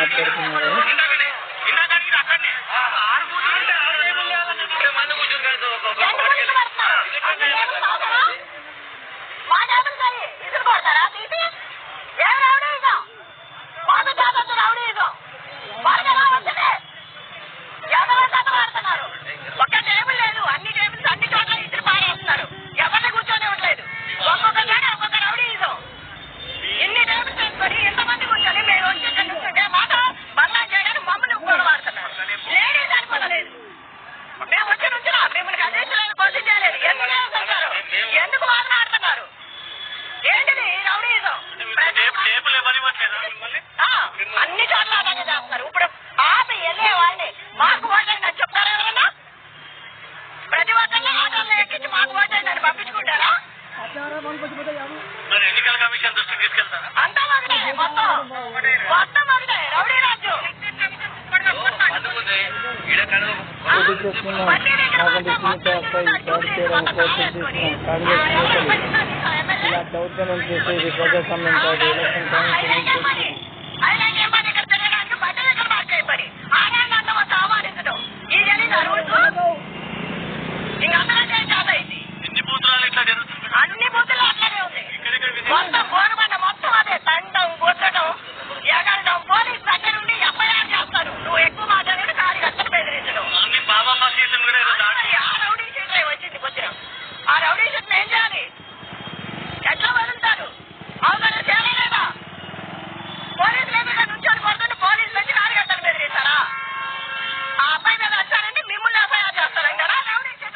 మాట్లాడుతున్నారు. అన్ని చోట్ల అలాగే చేస్తారు. ఇప్పుడు ఆపి వెళ్ళే వాళ్ళని మాకు ఓటైనా చెప్తారా? ఎవరన్నా ప్రతి ఒక్కరిని ఆటోల్లో ఎక్కించి మాకు ఓటైనా పంపించుకుంటారా? ఎన్నికల కమిషన్ దృష్టికి తీసుకెళ్తారా? అంతా ఒకటే, మొత్తం ఒకటే రౌడీ రాజ్యం. ఇలా దౌర్జన్యం చేసేది ప్రజాస్వామ్యం కాదు. ఎలక్షన్ అన్ని బూతులు అట్లానే ఉంది. మొత్తం గోరబండ మొత్తం అదే తండం, గుద్దడం, ఎగరడం. పోలీసు దగ్గర నుండి ఎఫ్ఐఆర్ చేస్తారు. నువ్వు ఎక్కువ మాట్లాడిన కార్యకర్తలు బెదిరించడం. ఆ రౌడీ షీట్ వచ్చింది కొద్దిగా. ఆ రౌడీ షీట్ ఏం చేయాలి? ఎట్లా వదులుతారు? అవసరం చేయలేదా? పోలీసుల మీద నుంచొని కొడుతుంటే పోలీసులు వచ్చి కార్యకర్తలు బెదిరిస్తారా? ఆ అబ్బాయి మీద వచ్చారంటే మిమ్మల్ని ఎఫ్ఐఆర్ చేస్తారంటారా?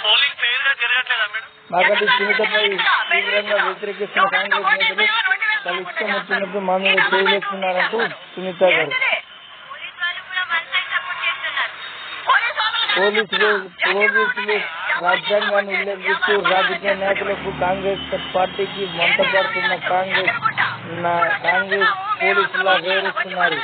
పోలింగ్ ఫెయిర్ గా జరగట్లేదా మేడం? నాకంటే సునీతపై తీవ్రంగా వ్యతిరేకిస్తున్న కాంగ్రెస్ నేతలు తమ ఇష్టం వచ్చినప్పుడు మా మీద చేయలేస్తున్నారంటూ సునీత గారు పోలీసులు రాజ్యాంగాన్ని ఉల్లంఘిస్తూ రాజకీయ నాయకులకు కాంగ్రెస్ పార్టీకి మంటపడుతున్న కాంగ్రెస్ పోలీసులా వివరిస్తున్నారు.